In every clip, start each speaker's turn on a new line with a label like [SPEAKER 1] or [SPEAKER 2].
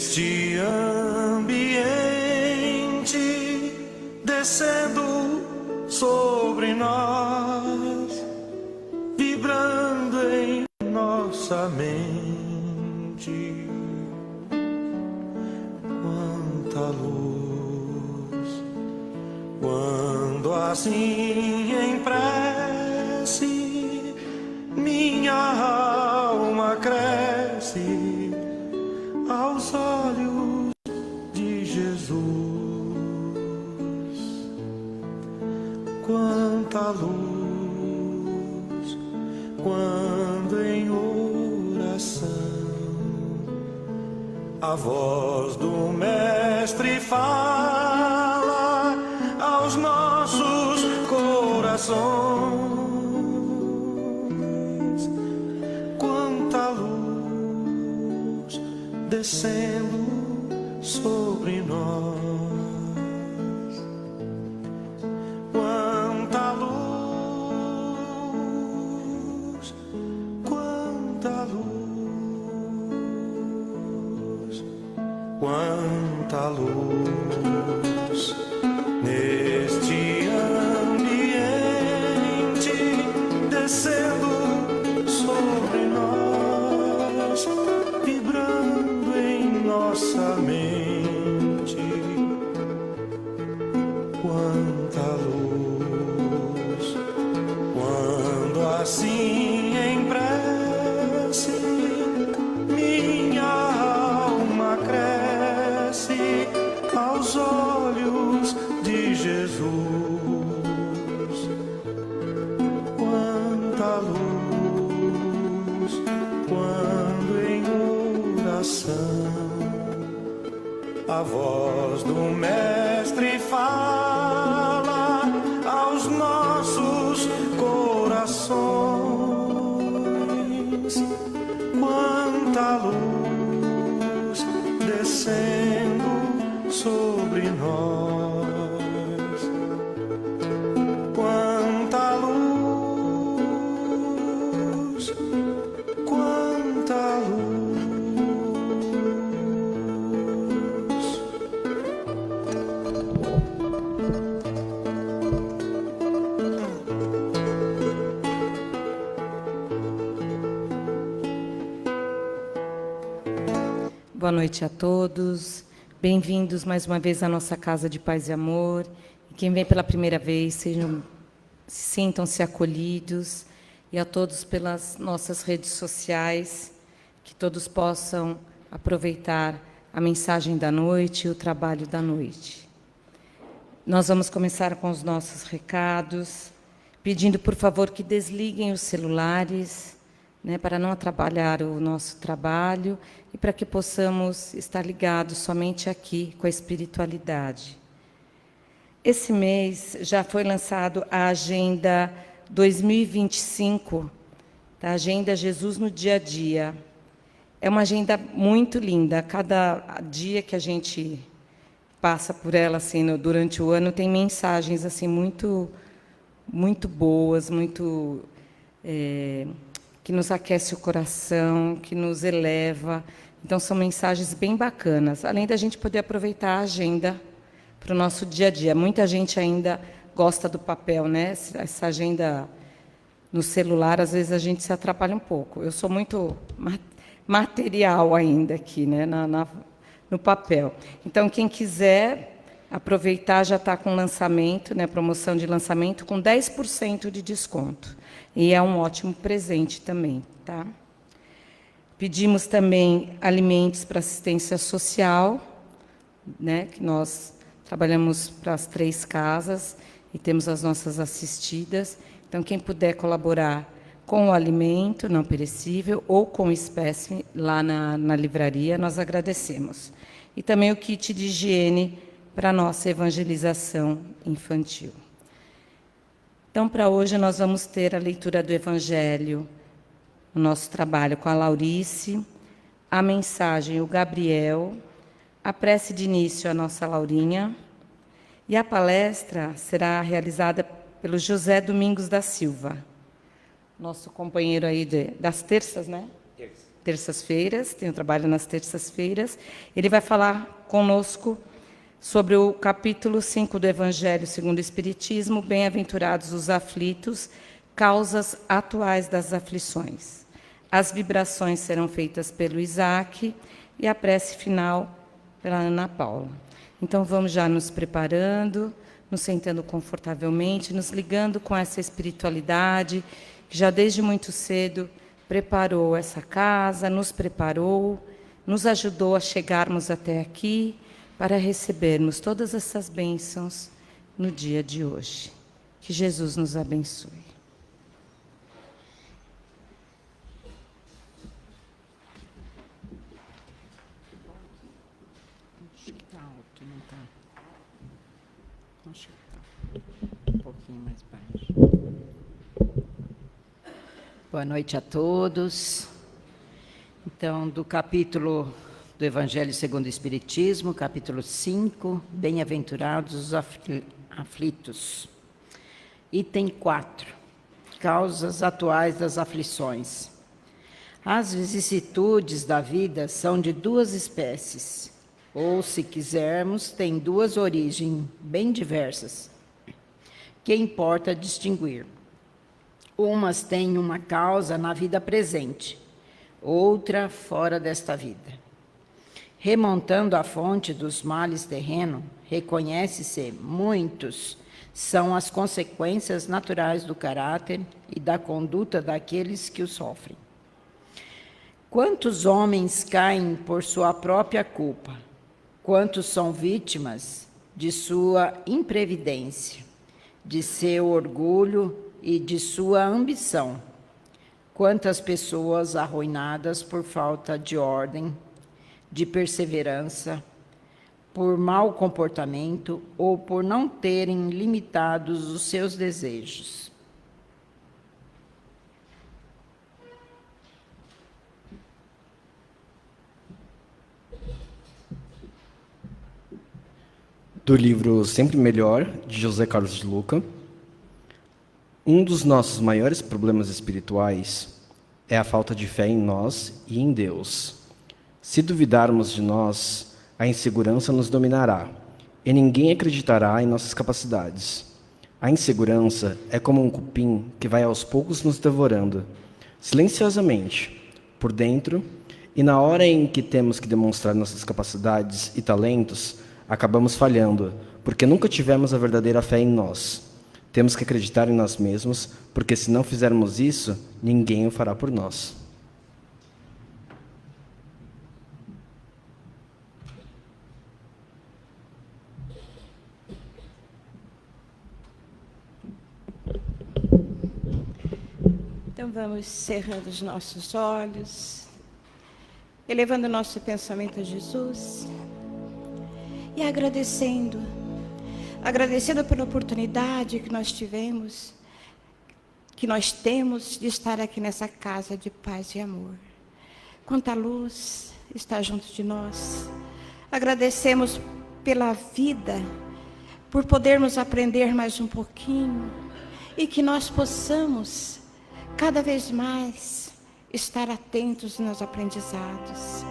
[SPEAKER 1] Neste ambiente, descendo sobre nós, vibrando em nossa mente, quanta luz, quando assim em prece minha alma cresce aos olhos de Jesus. Quanta luz, quando em oração a voz do Mestre fala aos nossos corações. Quanta luz descendo sobre nós. Quanta luz, quanta luz, quanta luz neste ambiente, descendo sobre nós, vibrando em nossa mente. Quanta luz, quando assim em prece minha alma cresce aos olhos de Jesus. Quanta luz, quando em oração a voz do Mestre fala aos nossos corações. Quanta luz descendo sobre nós. Quanta luz, quanta luz.
[SPEAKER 2] Boa noite a todos, bem-vindos mais uma vez à nossa Casa de Paz e Amor. E quem vem pela primeira vez, sintam-se acolhidos, e a todos pelas nossas redes sociais, que todos possam aproveitar a mensagem da noite e o trabalho da noite. Nós vamos começar com os nossos recados, pedindo, por favor, que desliguem os celulares, para não atrapalhar o nosso trabalho e para que possamos estar ligados somente aqui com a espiritualidade. Esse mês já foi lançado a Agenda 2025, a Agenda Jesus no Dia a Dia. É uma agenda muito linda. Cada dia que a gente passa por ela assim, durante o ano, tem mensagens assim, muito boas, que nos aquece o coração, que nos eleva. Então, são mensagens bem bacanas, além da gente poder aproveitar a agenda para o nosso dia a dia. Muita gente ainda gosta do papel, Essa agenda no celular, às vezes, a gente se atrapalha um pouco. Eu sou muito material ainda aqui, no papel. Então, quem quiser aproveitar, já está com lançamento, promoção de lançamento, com 10% de desconto. E é um ótimo presente também, tá? Pedimos também alimentos para assistência social, que nós trabalhamos para as 3 casas e temos as nossas assistidas. Então, quem puder colaborar com o alimento não perecível ou com espécie lá na livraria, nós agradecemos. E também o kit de higiene para a nossa evangelização infantil. Então, para hoje, nós vamos ter a leitura do Evangelho, o nosso trabalho com a Laurice, a mensagem, o Gabriel, a prece de início, a nossa Laurinha, e a palestra será realizada pelo José Domingos da Silva, nosso companheiro aí das terças, terças-feiras, tem o trabalho nas terças-feiras. Ele vai falar conosco sobre o capítulo 5 do Evangelho segundo o Espiritismo, Bem-aventurados os aflitos, causas atuais das aflições. As vibrações serão feitas pelo Isaac e a prece final pela Ana Paula. Então, vamos já nos preparando, nos sentando confortavelmente, nos ligando com essa espiritualidade que já desde muito cedo preparou essa casa, nos preparou, nos ajudou a chegarmos até aqui para recebermos todas essas bênçãos no dia de hoje. Que Jesus nos abençoe.
[SPEAKER 3] Acho que está alto, não está? Acho que está um pouquinho mais baixo. Boa noite a todos. Então, do capítulo do Evangelho segundo o Espiritismo, capítulo 5, Bem-aventurados os aflitos. Item 4, causas atuais das aflições. As vicissitudes da vida são de duas espécies, ou, se quisermos, têm duas origens bem diversas, que importa distinguir. Umas têm uma causa na vida presente, outra fora desta vida. Remontando à fonte dos males terrenos, reconhece-se muitos são as consequências naturais do caráter e da conduta daqueles que o sofrem. Quantos homens caem por sua própria culpa? Quantos são vítimas de sua imprevidência, de seu orgulho e de sua ambição? Quantas pessoas arruinadas por falta de ordem, de perseverança, por mau comportamento ou por não terem limitados os seus desejos.
[SPEAKER 4] Do livro Sempre Melhor, de José Carlos de Luca. Um dos nossos maiores problemas espirituais é a falta de fé em nós e em Deus. Se duvidarmos de nós, a insegurança nos dominará, e ninguém acreditará em nossas capacidades. A insegurança é como um cupim que vai aos poucos nos devorando, silenciosamente, por dentro, e na hora em que temos que demonstrar nossas capacidades e talentos, acabamos falhando, porque nunca tivemos a verdadeira fé em nós. Temos que acreditar em nós mesmos, porque se não fizermos isso, ninguém o fará por nós.
[SPEAKER 5] Então vamos cerrando os nossos olhos, elevando o nosso pensamento a Jesus e agradecendo pela oportunidade que nós tivemos, que nós temos de estar aqui nessa casa de paz e amor. Quanta luz está junto de nós. Agradecemos pela vida, por podermos aprender mais um pouquinho e que nós possamos cada vez mais estar atentos nos aprendizados.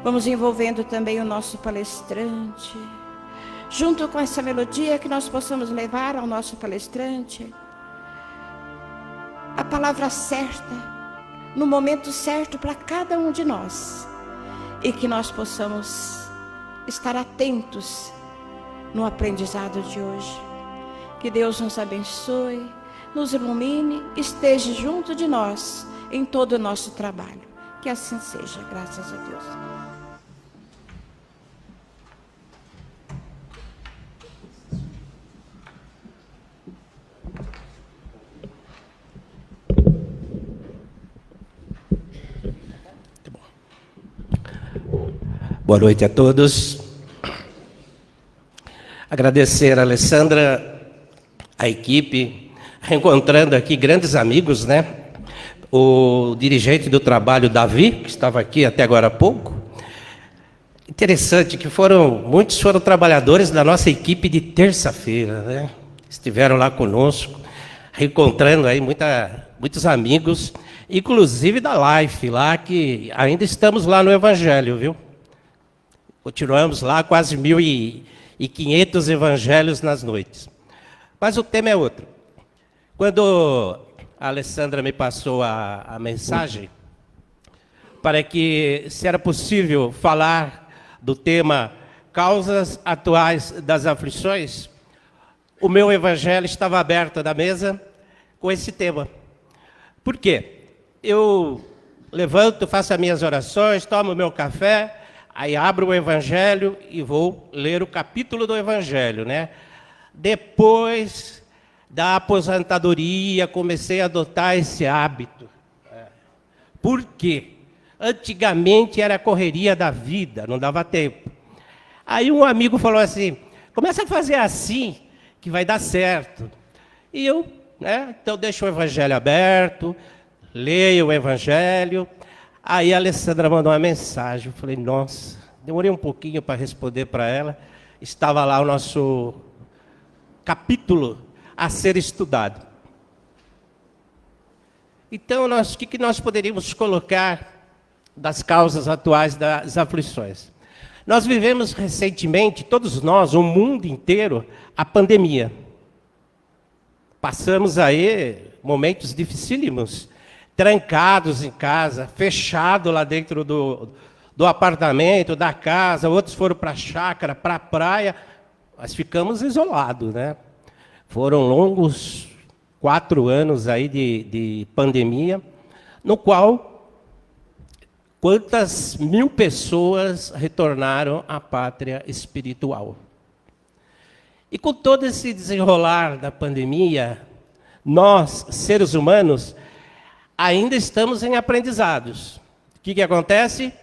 [SPEAKER 5] Vamos envolvendo também o nosso palestrante, junto com essa melodia, que nós possamos levar ao nosso palestrante a palavra certa, no momento certo para cada um de nós, e que nós possamos estar atentos no aprendizado de hoje. Que Deus nos abençoe, nos ilumine, esteja junto de nós em todo o nosso trabalho. Que assim seja, graças a Deus.
[SPEAKER 6] Boa noite a todos. Agradecer a Alessandra, a equipe, encontrando aqui grandes amigos, né? O dirigente do trabalho, Davi, que estava aqui até agora há pouco. Interessante que muitos foram trabalhadores da nossa equipe de terça-feira, né? Estiveram lá conosco, encontrando aí muitos amigos. inclusive da Life lá, que ainda estamos lá no Evangelho, viu? Continuamos lá, quase 1.500 evangelhos nas noites. Mas o tema é outro. Quando a Alessandra me passou a mensagem, para que, se era possível falar do tema causas atuais das aflições, o meu evangelho estava aberto na mesa com esse tema. Por quê? Eu levanto, faço as minhas orações, tomo o meu café, aí abro o evangelho e vou ler o capítulo do evangelho, né? Depois da aposentadoria, comecei a adotar esse hábito. Por quê? Antigamente era a correria da vida, não dava tempo. Aí um amigo falou assim, começa a fazer assim, que vai dar certo. E eu, né, então deixo o evangelho aberto, leio o evangelho. Aí a Alessandra mandou uma mensagem, eu falei, nossa, demorei um pouquinho para responder para ela. Estava lá o nosso capítulo a ser estudado. Então, o que nós poderíamos colocar das causas atuais das aflições? Nós vivemos recentemente, todos nós, o mundo inteiro, a pandemia. Passamos aí momentos dificílimos, trancados em casa, fechado lá dentro do apartamento, da casa, outros foram para a chácara, para a praia, mas ficamos isolados, né? Foram longos 4 anos aí de pandemia, no qual quantas mil pessoas retornaram à pátria espiritual. E com todo esse desenrolar da pandemia, nós, seres humanos, ainda estamos em aprendizados. O que acontece?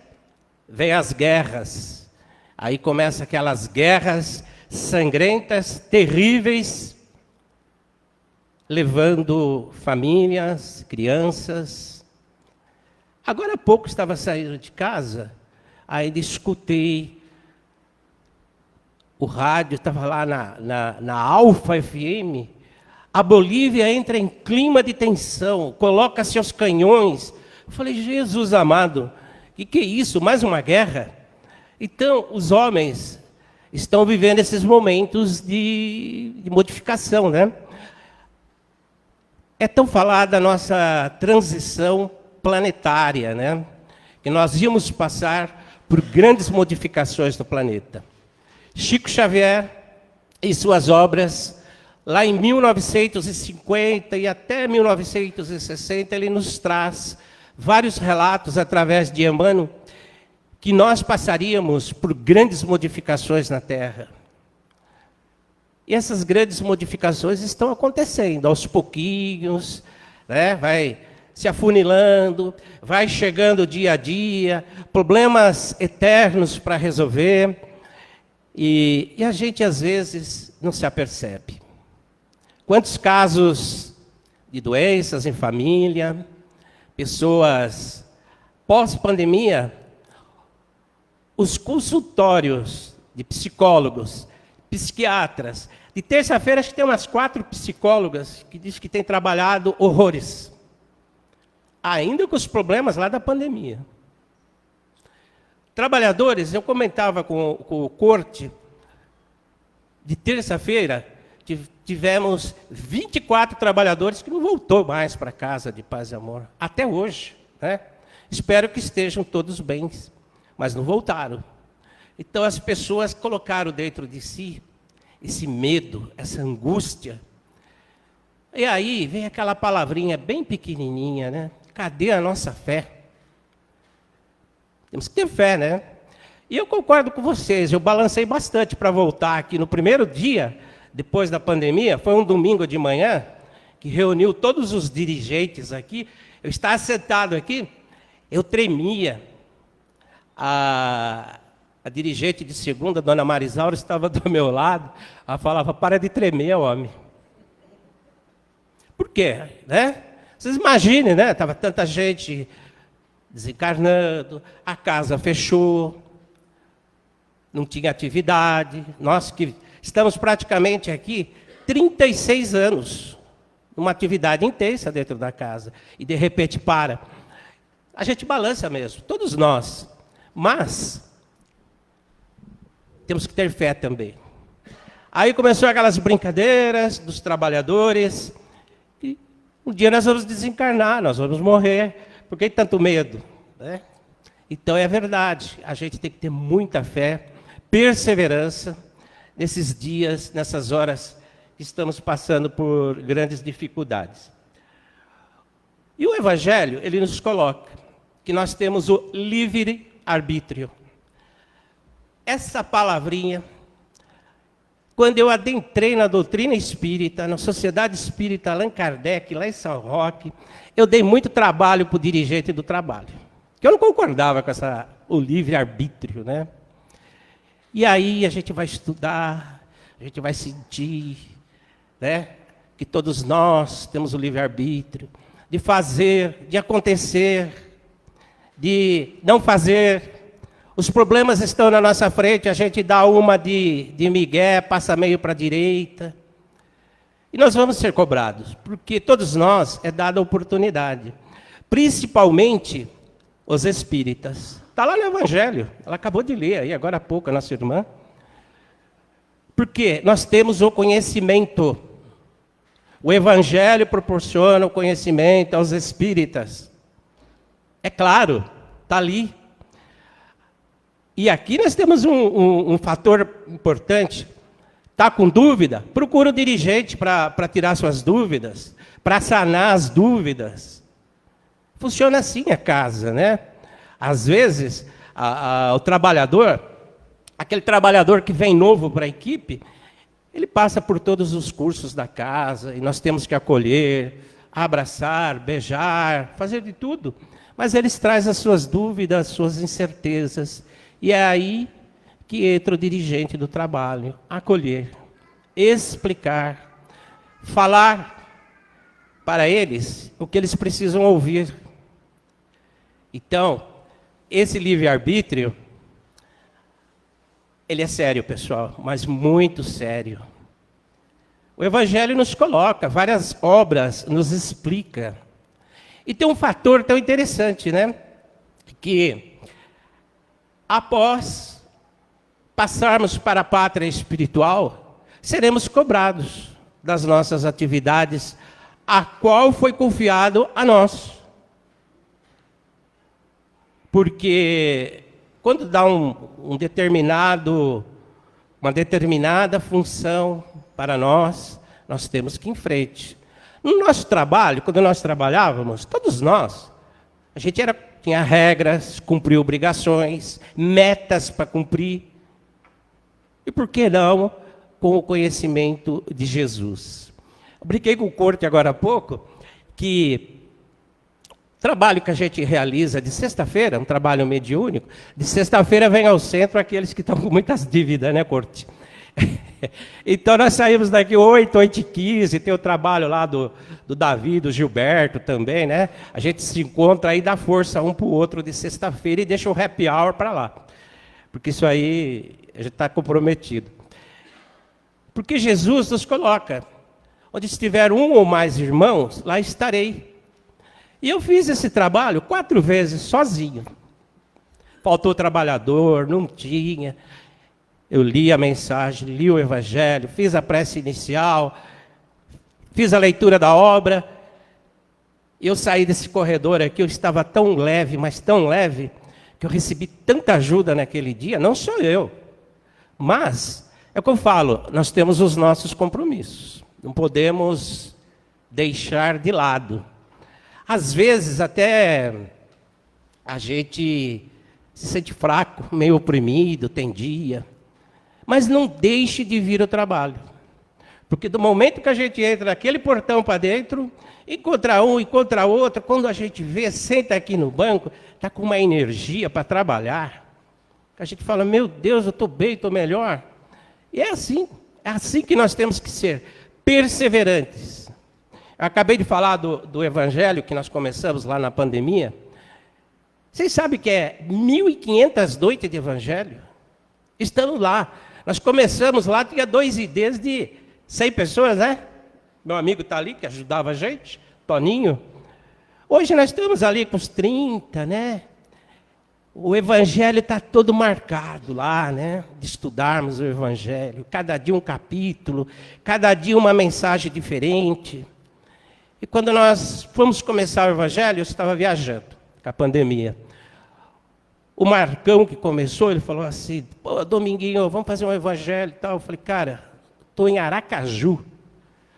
[SPEAKER 6] Vem as guerras. Aí começam aquelas guerras sangrentas, terríveis, levando famílias, crianças. Agora há pouco estava saindo de casa, ainda escutei o rádio, estava lá na Alfa FM, a Bolívia entra em clima de tensão, coloca seus canhões. Eu falei, Jesus amado, o que é isso? Mais uma guerra? Então, os homens estão vivendo esses momentos de modificação, né? É tão falada a nossa transição planetária, né? Que nós íamos passar por grandes modificações no planeta. Chico Xavier, em suas obras, lá em 1950 e até 1960, ele nos traz vários relatos através de Emmanuel que nós passaríamos por grandes modificações na Terra. E essas grandes modificações estão acontecendo aos pouquinhos, né? Vai se afunilando, vai chegando dia a dia, problemas eternos para resolver, e a gente às vezes não se apercebe. Quantos casos de doenças em família, pessoas pós-pandemia, os consultórios de psicólogos, psiquiatras. De terça-feira, acho que tem umas 4 psicólogas que dizem que têm trabalhado horrores. Ainda com os problemas lá da pandemia. Trabalhadores, eu comentava com o Corte, de terça-feira, tivemos 24 trabalhadores que não voltou mais para casa de paz e amor. Até hoje, né? Espero que estejam todos bem, mas não voltaram. Então, as pessoas colocaram dentro de si esse medo, essa angústia. E aí vem aquela palavrinha bem pequenininha, né? Cadê a nossa fé? Temos que ter fé, né? E eu concordo com vocês, eu balancei bastante para voltar aqui. No primeiro dia, depois da pandemia, foi um domingo de manhã, que reuniu todos os dirigentes aqui. Eu estava sentado aqui, eu tremia. A dirigente de segunda, dona Marisaura, estava do meu lado. Ela falava, para de tremer, homem. Por quê? Né? Vocês imaginem, né? Estava tanta gente desencarnando, a casa fechou, não tinha atividade. Nós que estamos praticamente aqui 36 anos uma atividade intensa dentro da casa, e de repente para. A gente balança mesmo, todos nós. Mas temos que ter fé também. Aí começou aquelas brincadeiras dos trabalhadores. E um dia nós vamos desencarnar, nós vamos morrer. Por que tanto medo? Né? Então é verdade, a gente tem que ter muita fé, perseverança, nesses dias, nessas horas que estamos passando por grandes dificuldades. E o Evangelho, ele nos coloca que nós temos o livre-arbítrio. Essa palavrinha, quando eu adentrei na doutrina espírita, na Sociedade Espírita Allan Kardec, lá em São Roque, eu dei muito trabalho para o dirigente do trabalho. Que eu não concordava com o livre-arbítrio, né? E aí a gente vai estudar, a gente vai sentir, né, que todos nós temos o livre-arbítrio de fazer, de acontecer, de não fazer. Os problemas estão na nossa frente, a gente dá uma de migué, passa meio para a direita. E nós vamos ser cobrados, porque todos nós é dada a oportunidade. Principalmente os espíritas. Está lá no Evangelho, ela acabou de ler aí, agora há pouco, a nossa irmã. Porque nós temos o conhecimento. O Evangelho proporciona o conhecimento aos espíritas. É claro, está ali. E aqui nós temos um fator importante. Está com dúvida? Procura o dirigente para tirar suas dúvidas, para sanar as dúvidas. Funciona assim a casa, né? Às vezes, o trabalhador, aquele trabalhador que vem novo para a equipe, ele passa por todos os cursos da casa, e nós temos que acolher, abraçar, beijar, fazer de tudo. Mas eles trazem as suas dúvidas, as suas incertezas. E é aí que entra o dirigente do trabalho, acolher, explicar, falar para eles o que eles precisam ouvir. Então, esse livre-arbítrio, ele é sério, pessoal, mas muito sério. O Evangelho nos coloca, várias obras nos explica. E tem um fator tão interessante, né? Que após passarmos para a pátria espiritual, seremos cobrados das nossas atividades, a qual foi confiado a nós. Porque quando dá uma determinada função para nós, nós temos que ir em frente. No nosso trabalho, quando nós trabalhávamos, todos nós, a gente tinha regras, cumprir obrigações, metas para cumprir. E por que não com o conhecimento de Jesus? Eu brinquei com o Corte agora há pouco, que o trabalho que a gente realiza de sexta-feira, um trabalho mediúnico, de sexta-feira vem ao centro aqueles que estão com muitas dívidas, né, Corte? Então nós saímos daqui 8h15, tem o trabalho lá do Davi, do Gilberto também, né? A gente se encontra aí, dá força um para o outro de sexta-feira e deixa o happy hour para lá. Porque isso aí, a gente está comprometido. Porque Jesus nos coloca, onde estiver um ou mais irmãos, lá estarei. E eu fiz esse trabalho 4 vezes sozinho. Faltou trabalhador, não tinha. Eu li a mensagem, li o Evangelho, fiz a prece inicial, fiz a leitura da obra. Eu saí desse corredor aqui, eu estava tão leve, mas tão leve, que eu recebi tanta ajuda naquele dia, não só eu. Mas, é o que eu falo, nós temos os nossos compromissos. Não podemos deixar de lado. Às vezes, até a gente se sente fraco, meio oprimido, tem dia. Mas não deixe de vir ao trabalho. Porque do momento que a gente entra naquele portão para dentro, encontra um, encontra outro, quando a gente vê, senta aqui no banco, está com uma energia para trabalhar. A gente fala, meu Deus, eu estou bem, estou melhor. E é assim que nós temos que ser, perseverantes. Eu acabei de falar do Evangelho, que nós começamos lá na pandemia. Vocês sabem que é 1.500 noites de Evangelho? Estamos lá. Nós começamos lá, tinha 2 IDs de 100 pessoas, né? meu amigo está ali, que ajudava a gente, Toninho. Hoje nós estamos ali com os 30, né? O Evangelho está todo marcado lá, né? De estudarmos o Evangelho. Cada dia um capítulo, cada dia uma mensagem diferente. E quando nós fomos começar o Evangelho, eu estava viajando com a pandemia. O Marcão, que começou, ele falou assim, pô, Dominguinho, vamos fazer um Evangelho e tal. Eu falei, cara, estou em Aracaju.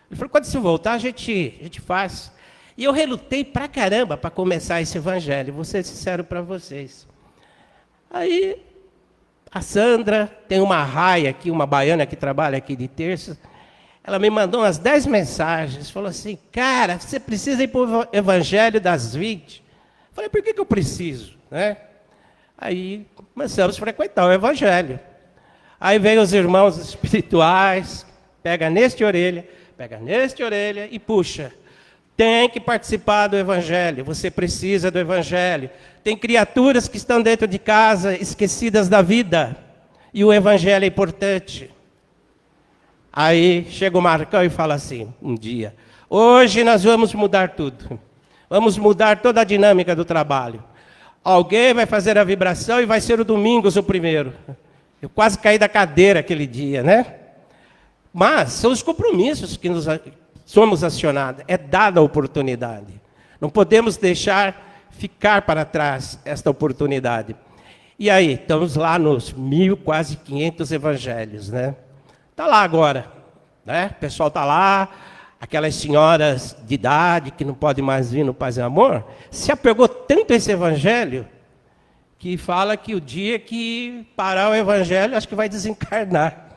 [SPEAKER 6] Ele falou, quando você voltar, a gente faz. E eu relutei pra caramba para começar esse Evangelho, vou ser sincero para vocês. Aí, a Sandra, tem uma raia aqui, uma baiana que trabalha aqui de terça, ela me mandou umas 10 mensagens, falou assim, cara, você precisa ir para o Evangelho das 20. Eu falei, por que eu preciso? Né? Aí, começamos a frequentar o Evangelho. Aí vem os irmãos espirituais, pega neste orelha e puxa. Tem que participar do Evangelho, você precisa do Evangelho. Tem criaturas que estão dentro de casa, esquecidas da vida, e o Evangelho é importante. Aí chega o Marcão e fala assim, um dia, hoje nós vamos mudar tudo. Vamos mudar toda a dinâmica do trabalho. Alguém vai fazer a vibração e vai ser o Domingos o primeiro. Eu quase caí da cadeira aquele dia, né? Mas são os compromissos que nós somos acionados. É dada a oportunidade. Não podemos deixar ficar para trás esta oportunidade. E aí, estamos lá nos quase 500 evangelhos, né? Está lá agora, né? O pessoal está lá, aquelas senhoras de idade que não podem mais vir no Paz e Amor, se apegou tanto a esse evangelho que fala que o dia que parar o evangelho, acho que vai desencarnar,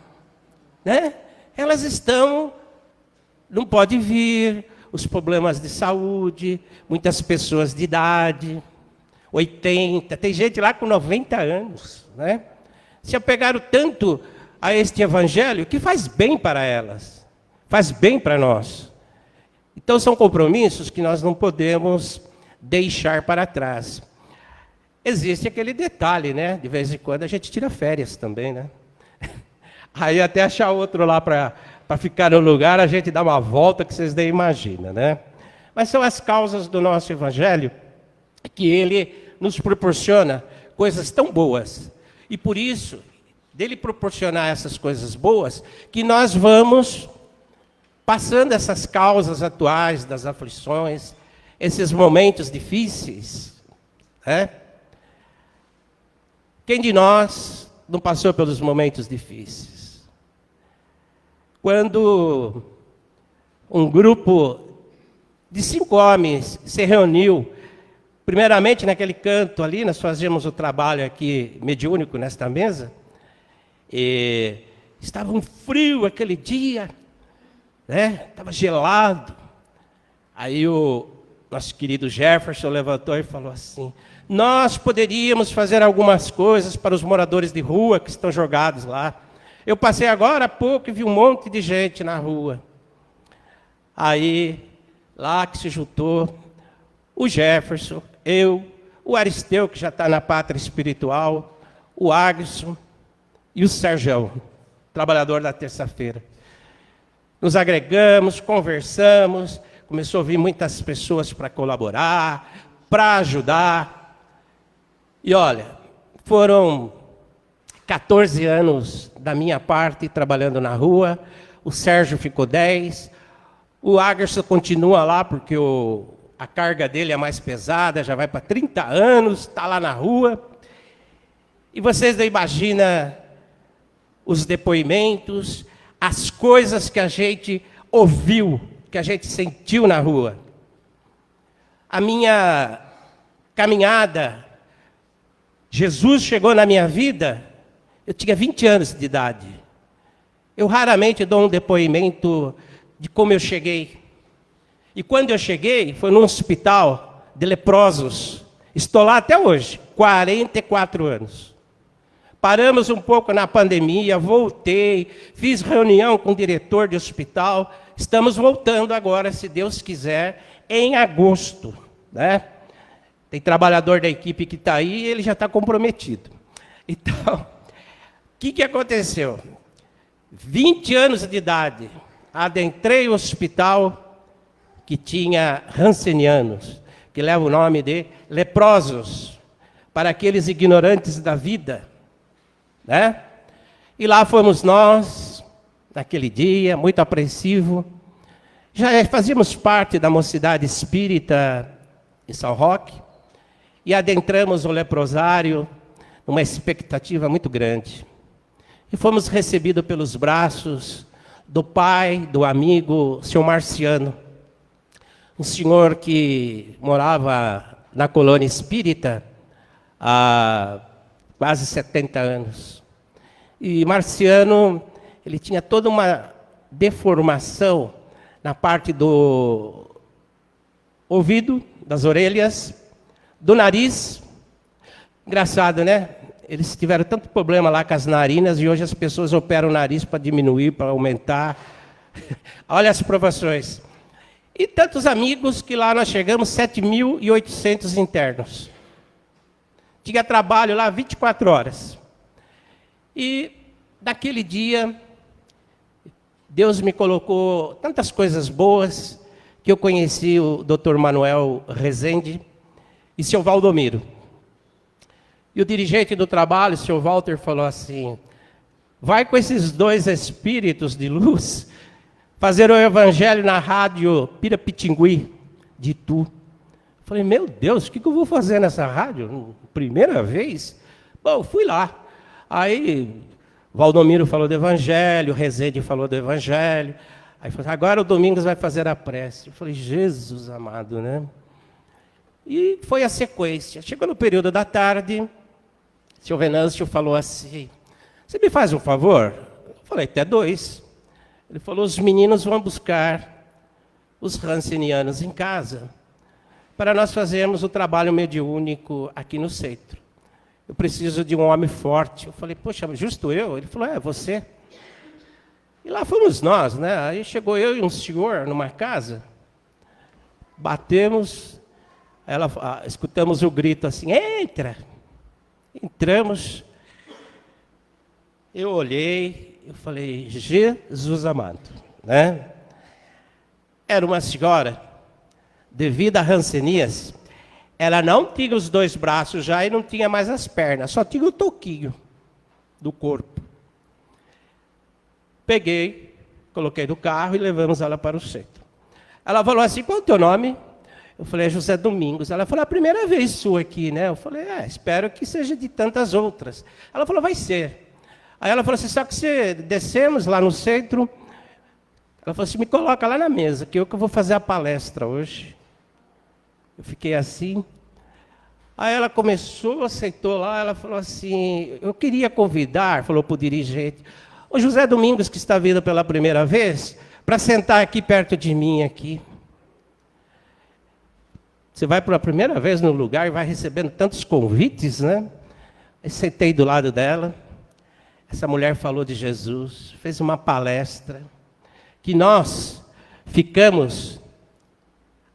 [SPEAKER 6] né? Elas estão, não pode vir, os problemas de saúde, muitas pessoas de idade, 80, tem gente lá com 90 anos, né? Se apegaram tanto a este evangelho que faz bem para elas, faz bem para nós. Então são compromissos que nós não podemos deixar para trás. Existe aquele detalhe, né? De vez em quando a gente tira férias também, né? Aí até achar outro lá para ficar no lugar, a gente dá uma volta que vocês nem imaginam, né? Mas são as causas do nosso evangelho que ele nos proporciona coisas tão boas. E por isso, dele proporcionar essas coisas boas, que nós vamos passando essas causas atuais das aflições, esses momentos difíceis, né? Quem de nós não passou pelos momentos difíceis? Quando um grupo de 5 homens se reuniu, primeiramente naquele canto ali, nós fazíamos o trabalho aqui mediúnico nesta mesa, e estava um frio aquele dia, né? Estava gelado. Aí o nosso querido Jefferson levantou e falou assim, nós poderíamos fazer algumas coisas para os moradores de rua que estão jogados lá. Eu passei agora há pouco e vi um monte de gente na rua. Aí, lá que se juntou o Jefferson, eu, o Aristeu, que já está na pátria espiritual, o Agson e o Sergião, trabalhador da terça-feira. Nos agregamos, conversamos, começou a vir muitas pessoas para colaborar, para ajudar. E olha, foram 14 anos da minha parte trabalhando na rua, o Sérgio ficou 10, o Agerson continua lá porque a carga dele é mais pesada, já vai para 30 anos, está lá na rua. E vocês não imaginam os depoimentos, as coisas que a gente ouviu, que a gente sentiu na rua. A minha caminhada, Jesus chegou na minha vida, eu tinha 20 anos de idade. Eu raramente dou um depoimento de como eu cheguei. E quando eu cheguei, foi num hospital de leprosos. Estou lá até hoje, 44 anos. Paramos um pouco na pandemia, voltei, fiz reunião com o diretor de hospital. Estamos voltando agora, se Deus quiser, em agosto, né? Tem trabalhador da equipe que está aí, ele já está comprometido. Então, o que aconteceu? 20 anos de idade, adentrei o hospital que tinha rancenianos, que leva o nome de leprosos, para aqueles ignorantes da vida, né? E lá fomos nós, naquele dia, muito apreensivo. Já fazíamos parte da mocidade espírita em São Roque, e adentramos o leprosário numa expectativa muito grande. E fomos recebidos pelos braços do pai, do amigo, seu Marciano, um senhor que morava na colônia espírita há quase 70 anos. E Marciano, ele tinha toda uma deformação na parte do ouvido, das orelhas, do nariz. Engraçado, né? Eles tiveram tanto problema lá com as narinas e hoje as pessoas operam o nariz para diminuir, para aumentar. Olha as provações. E tantos amigos que lá nós chegamos, 7.800 internos. Tinha trabalho lá 24 horas. E naquele dia, Deus me colocou tantas coisas boas que eu conheci o Dr. Manuel Rezende e seu Valdomiro. E o dirigente do trabalho, o senhor Walter, falou assim: vai com esses dois espíritos de luz fazer o evangelho na rádio Pirapitingui, de Itu. Falei, meu Deus, o que eu vou fazer nessa rádio? Primeira vez? Bom, fui lá. Aí, Valdomiro falou do evangelho, Rezende falou do evangelho. Aí falou, agora o Domingos vai fazer a prece. Eu falei, Jesus amado, né? E foi a sequência. Chegou no período da tarde, o senhor Venâncio falou assim, você me faz um favor? Eu falei, até 2. Ele falou, os meninos vão buscar os rancenianos em casa para nós fazermos o trabalho mediúnico aqui no centro. Eu preciso de um homem forte. Eu falei, poxa, justo eu? Ele falou, é, você. E lá fomos nós, né? Aí chegou eu e um senhor numa casa, batemos, escutamos o grito assim, entra! Entramos, eu olhei, eu falei, Jesus amado, né? Era uma senhora, devido a rancenias, ela não tinha os 2 braços já e não tinha mais as pernas, só tinha o toquinho do corpo. Peguei, coloquei no carro e levamos ela para o centro. Ela falou assim, qual é o teu nome? Eu falei, José Domingos. Ela falou, a primeira vez sua aqui, né? Eu falei, espero que seja de tantas outras. Ela falou, vai ser. Aí ela falou assim, só que se descemos lá no centro, ela falou assim, me coloca lá na mesa, que eu vou fazer a palestra hoje. Eu fiquei assim. Aí ela começou, aceitou lá, ela falou assim, eu queria convidar, falou para o dirigente, o José Domingos, que está vindo pela primeira vez, para sentar aqui perto de mim aqui. Você vai pela primeira vez no lugar e vai recebendo tantos convites, né? Eu sentei do lado dela. Essa mulher falou de Jesus, fez uma palestra, que nós ficamos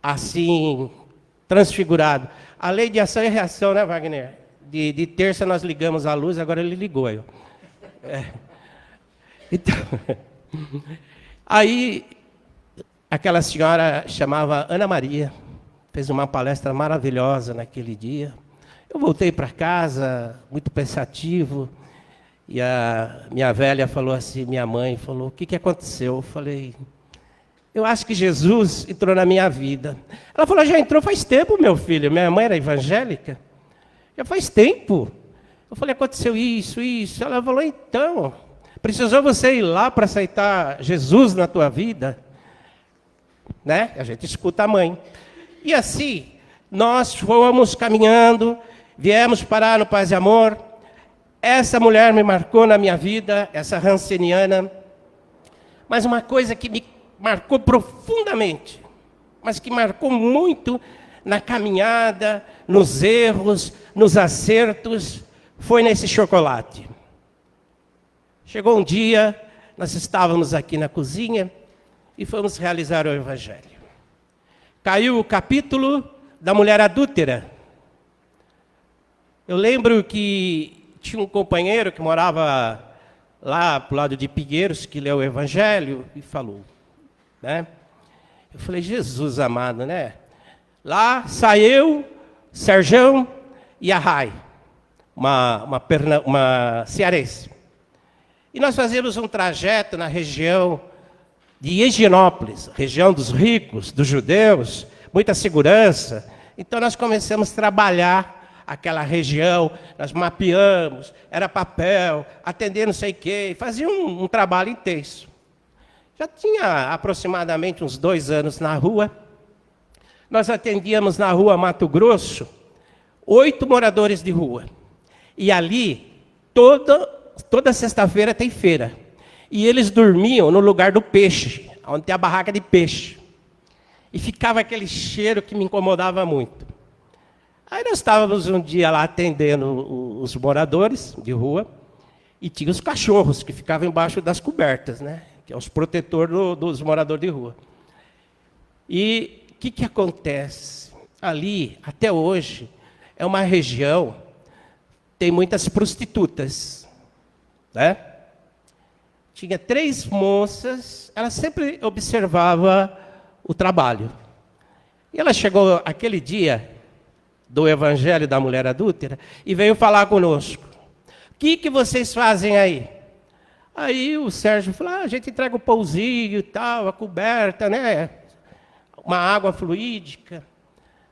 [SPEAKER 6] assim, transfigurados. A lei de ação e reação, né, Wagner? De terça nós ligamos a luz, agora ele ligou. Então, aí, aquela senhora chamava Ana Maria, fez uma palestra maravilhosa naquele dia. Eu voltei para casa, muito pensativo, e a minha velha falou assim, minha mãe falou, o que aconteceu? Eu falei, eu acho que Jesus entrou na minha vida. Ela falou, já entrou faz tempo, meu filho. Minha mãe era evangélica. Já faz tempo. Eu falei, aconteceu isso. Ela falou, então, precisou você ir lá para aceitar Jesus na tua vida? Né? A gente escuta a mãe. E assim, nós fomos caminhando, viemos parar no Paz e Amor. Essa mulher me marcou na minha vida, essa ranceniana. Mas uma coisa que me marcou profundamente, mas que marcou muito na caminhada, nos erros, nos acertos, foi nesse chocolate. Chegou um dia, nós estávamos aqui na cozinha e fomos realizar o Evangelho. Caiu o capítulo da mulher adúltera. Eu lembro que tinha um companheiro que morava lá para o lado de Pinheiros, que leu o Evangelho e falou, né? Eu falei, Jesus amado, né? Lá saiu Serjão e a Rai, uma cearense. E nós fazíamos um trajeto na região de Higienópolis, região dos ricos, dos judeus, muita segurança. Então nós começamos a trabalhar aquela região, nós mapeamos, era papel, atender não sei o quê, fazia um trabalho intenso. Já tinha aproximadamente uns 2 anos na rua. Nós atendíamos na rua Mato Grosso 8 moradores de rua. E ali, toda sexta-feira tem feira. E eles dormiam no lugar do peixe, onde tem a barraca de peixe. E ficava aquele cheiro que me incomodava muito. Aí nós estávamos um dia lá atendendo os moradores de rua, e tinha os cachorros que ficavam embaixo das cobertas, né? Que é os protetores dos moradores de rua. E o que acontece? Ali, até hoje, é uma região, tem muitas prostitutas, né? Tinha 3 moças, ela sempre observava o trabalho. E ela chegou aquele dia do Evangelho da Mulher Adúltera e veio falar conosco. O que vocês fazem aí? Aí o Sérgio falou, a gente entrega o pãozinho e tal, a coberta, né? Uma água fluídica.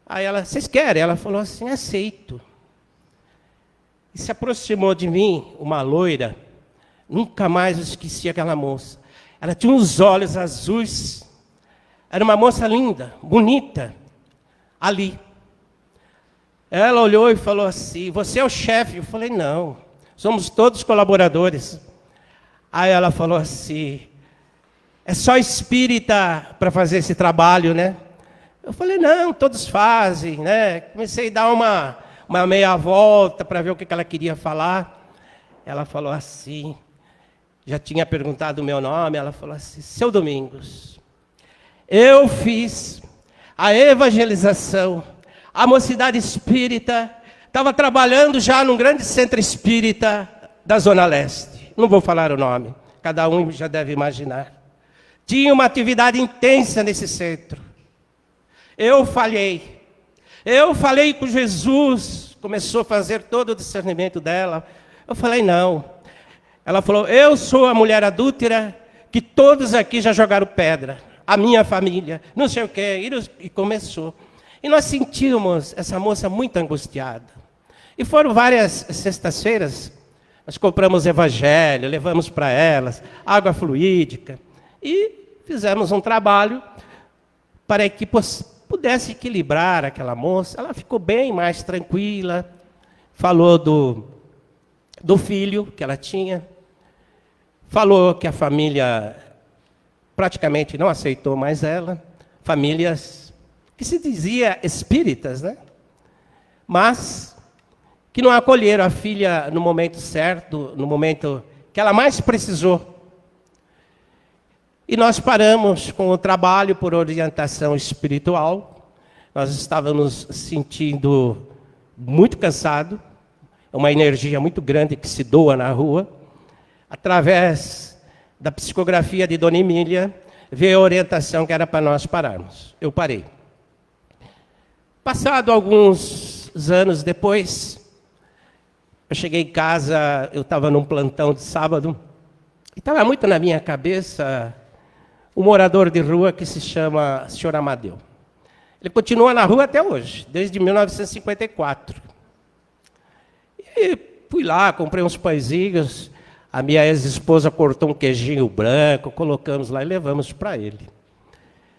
[SPEAKER 6] Aí ela, vocês querem? Ela falou assim, aceito. E se aproximou de mim uma loira, nunca mais eu esqueci aquela moça. Ela tinha uns olhos azuis, era uma moça linda, bonita, ali. Ela olhou e falou assim, você é o chefe? Eu falei, não, somos todos colaboradores. Aí ela falou assim, é só espírita para fazer esse trabalho, né? Eu falei, não, todos fazem, né? Comecei a dar uma meia volta para ver o que ela queria falar. Ela falou assim, já tinha perguntado o meu nome, ela falou assim, seu Domingos, eu fiz a evangelização, a mocidade espírita, estava trabalhando já num grande centro espírita da Zona Leste. Não vou falar o nome, cada um já deve imaginar. Tinha uma atividade intensa nesse centro. Eu falhei com Jesus, começou a fazer todo o discernimento dela. Eu falei, não. Ela falou, eu sou a mulher adúltera que todos aqui já jogaram pedra. A minha família, não sei o quê. E começou. E nós sentimos essa moça muito angustiada. E foram várias sextas-feiras, nós compramos evangelho, levamos para elas, água fluídica. E fizemos um trabalho para que pudesse equilibrar aquela moça. Ela ficou bem mais tranquila. Falou do filho que ela tinha. Falou que a família praticamente não aceitou mais ela. Famílias que se dizia espíritas, né? Mas que não acolheram a filha no momento certo, no momento que ela mais precisou. E nós paramos com o trabalho por orientação espiritual. Nós estávamos sentindo muito cansados, uma energia muito grande que se doa na rua. Através da psicografia de Dona Emília, veio a orientação que era para nós pararmos. Eu parei. Passado alguns anos depois, eu cheguei em casa, eu estava num plantão de sábado, e estava muito na minha cabeça um morador de rua que se chama Sr. Amadeu. Ele continua na rua até hoje, desde 1954. E fui lá, comprei uns pãezinhos, a minha ex-esposa cortou um queijinho branco, colocamos lá e levamos para ele.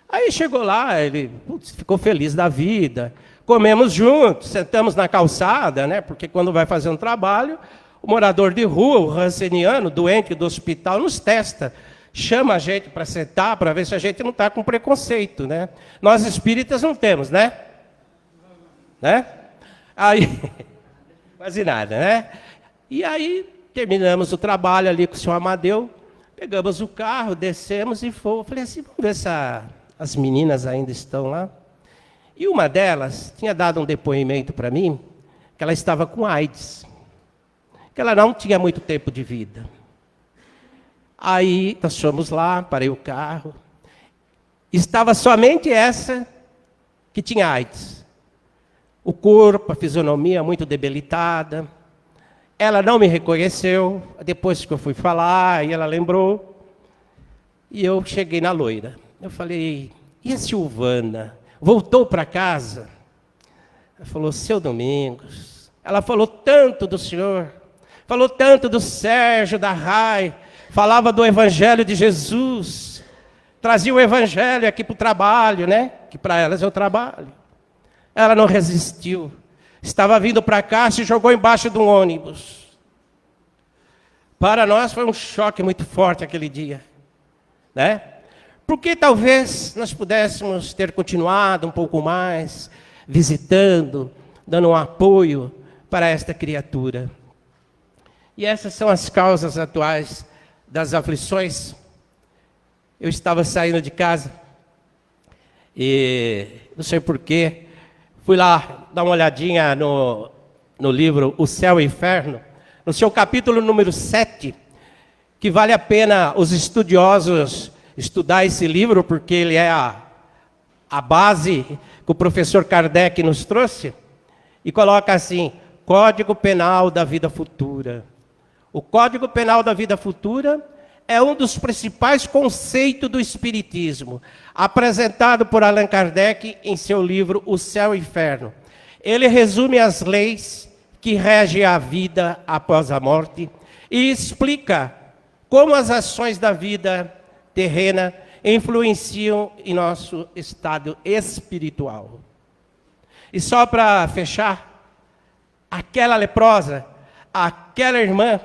[SPEAKER 6] Aí chegou lá, ele ficou feliz da vida, comemos juntos, sentamos na calçada, né? Porque quando vai fazer um trabalho, o morador de rua, o ranceniano, doente do hospital, nos testa. Chama a gente para sentar, para ver se a gente não está com preconceito, né? Nós espíritas não temos, né? Aí, quase nada, né? E aí, terminamos o trabalho ali com o senhor Amadeu, pegamos o carro, descemos e fomos. Falei assim, vamos ver se as meninas ainda estão lá. E uma delas tinha dado um depoimento para mim, que ela estava com AIDS, que ela não tinha muito tempo de vida. Aí nós fomos lá, parei o carro, Estava somente essa que tinha AIDS. O corpo, a fisionomia muito debilitada. Ela não me reconheceu, depois que eu fui falar, e ela lembrou. E eu cheguei na loira. Eu falei, e a Silvana? Voltou para casa? Ela falou, seu Domingos. Ela falou tanto do senhor, falou tanto do Sérgio, da Rai, falava do Evangelho de Jesus, trazia o Evangelho aqui para o trabalho, né? Que para elas é o trabalho. Ela não resistiu. Estava vindo para cá, se jogou embaixo de um ônibus. Para nós foi um choque muito forte aquele dia, né? Porque talvez nós pudéssemos ter continuado um pouco mais, visitando, dando um apoio para esta criatura. E essas são as causas atuais das aflições. Eu estava saindo de casa e não sei porquê, fui lá dar uma olhadinha no livro O Céu e o Inferno, no seu capítulo número 7, que vale a pena os estudiosos estudar esse livro, porque ele é a base que o professor Kardec nos trouxe, e coloca assim, Código Penal da Vida Futura. O Código Penal da Vida Futura é um dos principais conceitos do Espiritismo, apresentado por Allan Kardec em seu livro O Céu e o Inferno. Ele resume as leis que regem a vida após a morte e explica como as ações da vida terrena influenciam em nosso estado espiritual. E só para fechar, aquela leprosa, aquela irmã,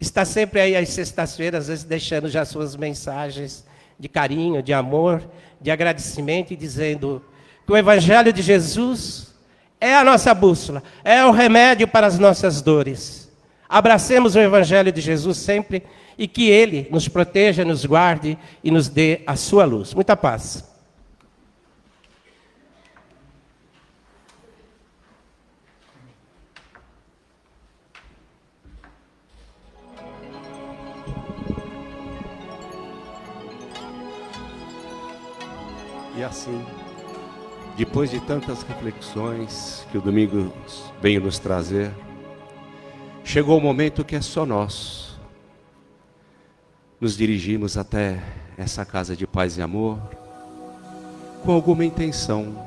[SPEAKER 6] está sempre aí às sextas-feiras, às vezes deixando já suas mensagens de carinho, de amor, de agradecimento e dizendo que o Evangelho de Jesus é a nossa bússola, é o remédio para as nossas dores. Abracemos o Evangelho de Jesus sempre e que Ele nos proteja, nos guarde e nos dê a sua luz. Muita paz.
[SPEAKER 7] E assim, depois de tantas reflexões que o Domingos veio nos trazer, chegou o momento que é só nós. Nos dirigimos até essa casa de paz e amor, com alguma intenção,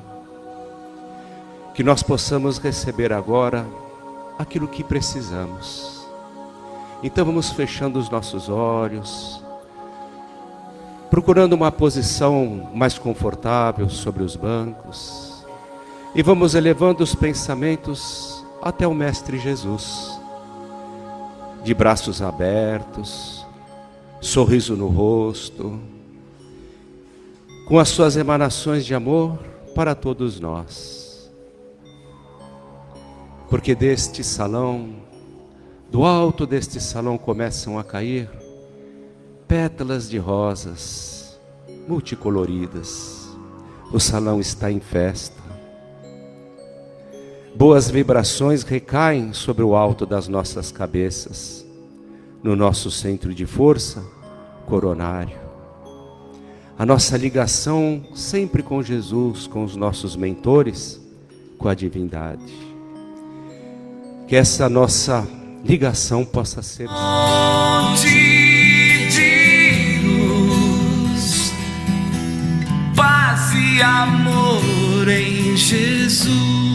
[SPEAKER 7] que nós possamos receber agora aquilo que precisamos. Então vamos fechando os nossos olhos, procurando uma posição mais confortável sobre os bancos, e vamos elevando os pensamentos até o Mestre Jesus, de braços abertos, sorriso no rosto, com as suas emanações de amor para todos nós. Porque deste salão, do alto deste salão começam a cair pétalas de rosas multicoloridas. O salão está em festa. Boas vibrações recaem sobre o alto das nossas cabeças, no nosso centro de força coronário. A nossa ligação sempre com Jesus, com os nossos mentores, com a divindade. Que essa nossa ligação possa ser
[SPEAKER 1] de luz, paz e amor em Jesus.